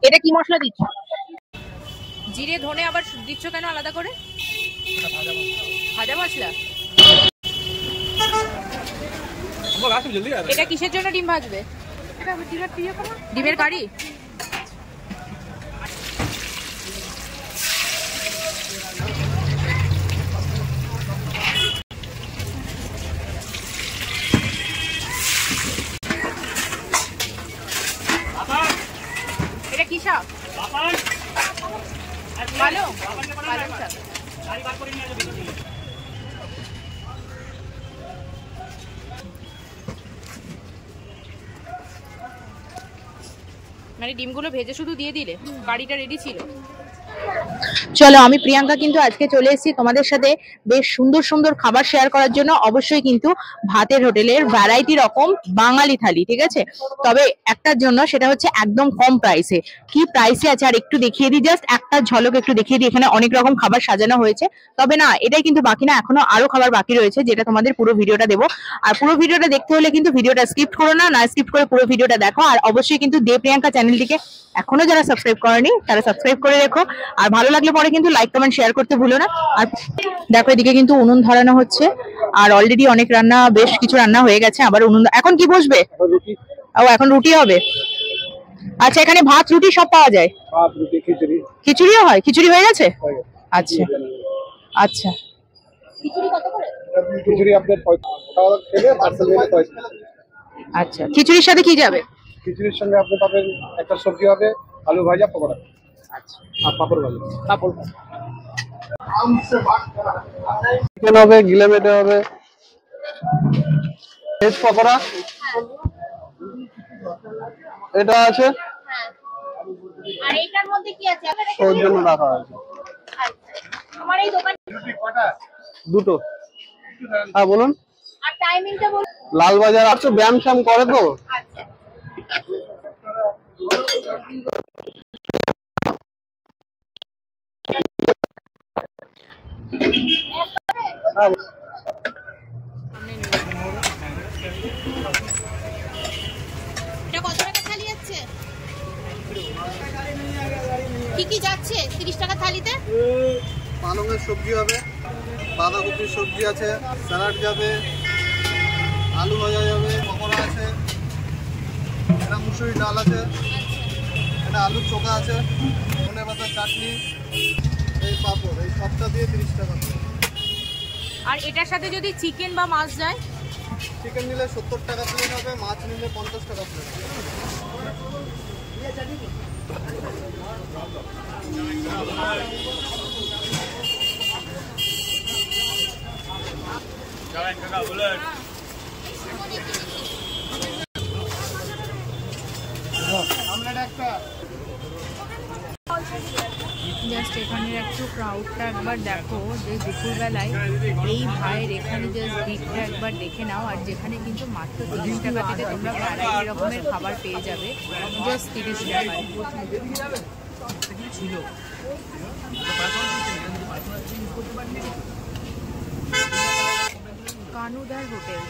এটা কি মশলা দিচ্ছ? জিরে ধনে আবার দিচ্ছ কেন আলাদা করে? ভাজা মশলা। এটা কিসের জন্য ডিম ভাজবে? ডিমের কারি। এটা কি শাক? ভালো শাক। মানে ডিমগুলো ভেজে শুধু দিয়ে দিলে, কারিটা রেডি ছিল। চলো, আমি প্রিয়াঙ্কা কিন্তু আজকে চলে এসেছি তোমাদের সাথে বেশ সুন্দর সুন্দর খাবার শেয়ার করার জন্য। অবশ্যই কিন্তু ভাতের হোটেলের ভ্যারাইটি রকম বাঙালি থালি, ঠিক আছে? তবে একটার জন্য, সেটা হচ্ছে একদম কম প্রাইসে। কি প্রাইসে আছে আর একটু দেখিয়ে দিই, জাস্ট একটা ঝলক একটু দেখিয়ে দিই। এখানে অনেক রকম খাবার সাজানো হয়েছে। তবে না, এটাই কিন্তু বাকি না, এখনো আরো খাবার বাকি রয়েছে, যেটা তোমাদের পুরো ভিডিওটা দেবো। আর পুরো ভিডিওটা দেখতে হলে কিন্তু ভিডিওটা স্কিপ করো না, স্কিপ করে পুরো ভিডিওটা দেখো। আর অবশ্যই কিন্তু দে প্রিয়াঙ্কা চ্যানেলটিকে এখনো যারা সাবস্ক্রাইব করেনি তারা সাবস্ক্রাইব করে রেখো। আর ভালো লাগলে পরে কিন্তু লাইক কমেন্ট শেয়ার করতে ভুলো না। আর দেখো, এদিকে কিন্তু উনুন ধরানো হচ্ছে, আর অলরেডি অনেক রান্না, বেশ কিছু রান্না হয়ে গেছে। আবার উনুন এখন কি বসবে? ও, এখন রুটি হবে। আচ্ছা, এখানে ভাত রুটি সব পাওয়া যায়? খিচুড়িও হয়? খিচুড়ি হয়ে গেছে? আচ্ছা আচ্ছা। আচ্ছা, খিচুড়ির সাথে কি যাবে? খিচুড়ির সঙ্গে আপনি পাবেন একটা সবজি হবে, আলু ভাজা, পকোড়া। আচ্ছা, আর পাপড় ভাজা। পাপড় চিকেন হবে, গিলে মেটে হবে, ভেজ পকোড়া এটা আছে। আর এটার মধ্যে কি আছে? ওর জন্য রাখা আছে। আমার এই দোকান দুটো। হ্যাঁ বলুন। আর টাইমিংটা বলুন। লালবাজার আসছো, ব্যায়াম শ্যাম করে তো? আচ্ছা। এটা কত টাকা থালি যাচ্ছে? কি কি যাচ্ছে 30 টাকা থালিতে? পালংয়ের সবজি হবে, বাঁধাকপির সবজি আছে, স্যালাড যাবে, আলু ভাজা যাবে, পকোড়া আছে, এটা মুসুরি ডাল আছে, এটা আলুর চোখা আছে, ধনে পাতা চাটনি, এই পাঁপড়, এই সবটা দিয়ে 30 টাকা। আর এটার সাথে যদি চিকেন বা মাছ যায়? চিকেন নিলে 70 টাকা প্লেট হবে, মাছ নিলে 50 টাকা প্লেট। জাস্ট এখানের একটু ক্রাউডটা একবার দেখো, যে দুপুরবেলায় এই ভাইয়ের এখানে জাস্ট ভিড়টা একবার দেখে নাও। আর যেখানে কিন্তু মাত্র 30 টাকা থেকে তোমরা ভ্যারাইটি রকমের খাবার পেয়ে যাবে, জাস্ট 30 টাকায়। কানুদার হোটেল।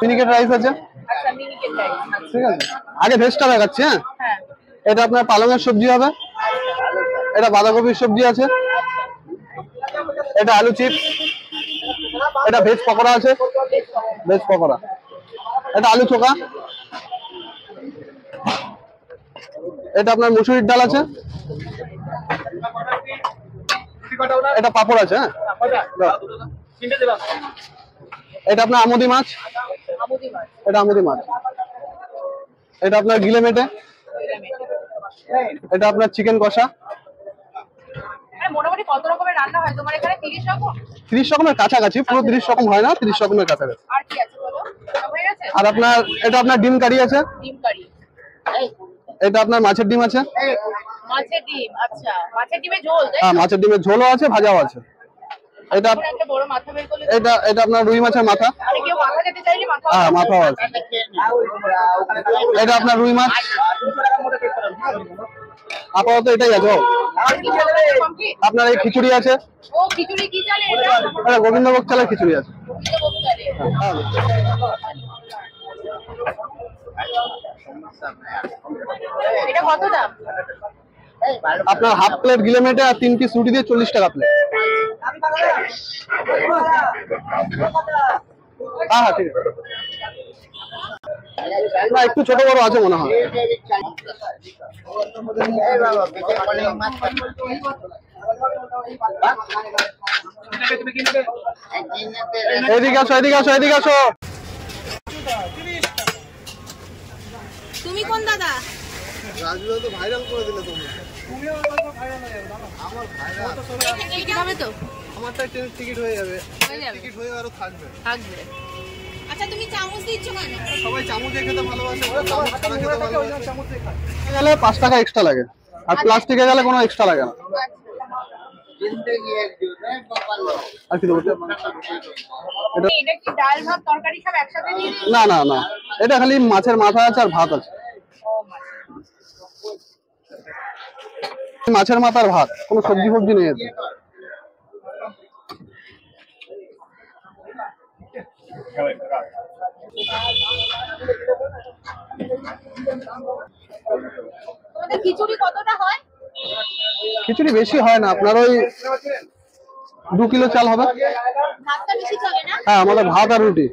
মিনিকেট রাইস আছে। আচ্ছা, মিনিকেট রাইস। ঠিক আছে, আগে ভেজটা দেখাচ্ছি। হ্যাঁ, হ্যাঁ, এটা আপনার পালংয়ের সবজি হবে, এটা বাঁধাকপির সবজি আছে, এটা আলু চিপস, এটা ভেজ পকোড়া আছে, ভেজ পকোড়া, এটা আলু চোখা, এটা আপনার মুসুরির ডাল আছে, এটা পাপড় আছে। হ্যাঁ, এটা আপনার আমুদি মাছ, এটা আমুদি মাছ, এটা আপনার গিলে মেটে, এটা আপনার চিকেন কষা। মোটামুটি কত রকমের রান্না হয় তোমার এখানে? 30 রকম? 30 রকমের কাছাকাছি, পুরো 30 রকম হয় না, 30 রকমের কাছাকাছি। আর কি আছে বলো? সব হয়ে গেছে? আর আপনার এটা আপনার ডিম কারি আছে, ডিম কারি। এটা আপনার মাছের ডিম আছে। মাছের ডিম, আচ্ছা, মাছের ডিমের ঝোল? হ্যাঁ, মাছের ডিমের ঝোলও আছে, ভাজাও আছে। এটা একটা বড় মাথা বের করলে। এটা আপনার রুই মাছের মাথা। আরে কেউ মাথা খেতে চাইলে মাথা। হ্যাঁ, মাথাও আছে। এটা আপনার রুই মাছ। আপাতত এটাই আছে। আপনার এই খিচুড়ি আছে। ও, খিচুড়ি কি চালে এটা? এটা গোবিন্দভোগ চালের খিচুড়ি আছে। এটা কত দাম? আপনার হাফ প্লেট গিলে মেটে আর 3 পিস রুটি দিয়ে 40 টাকা প্লেট। হ্যাঁ হ্যাঁ ঠিক আছে, না একটু ছোট বড় আছে মনে হয়। এদিকে আসো, এদিকে আসো, এদিকে আসো। তুমি কোন দাদা? রাজু তো ভাইরাল করে দিলে তুমি। আমার ভাইরাল টিকিট হবে তো? আমারটা ট্রেন টিকিট হয়ে যাবে, হয়ে যাবে। টিকিট হয়ে আরো থাকবে। থাকবে। আচ্ছা তুমি চামচ দিচ্ছ কেন? সবাই চামচে খেতে ভালোবাসে, ওরা চামচ ছাড়া খেতে ভালোবাসে। গেলে 5 টাকা এক্সট্রা লাগে, আর প্লাস্টিকে গেলে কোনো এক্সট্রা লাগে না। আর কি দেবো? এটা কি ডাল ভাত তরকারি সব একসাথে দিয়ে দিই? না না না, এটা খালি মাছের মাথা আছে আর ভাত আছে। মাছের মাথা আর ভাত, কোনো সবজি ফবজি নেই এতে। তোমাদের খিচুড়ি কতটা হয়? খিচুড়ি বেশি হয় না, আপনার ওই 2 কিলো চাল হবে। ভাতটা বেশি চলে না? হ্যাঁ, আমাদের ভাত আর রুটি।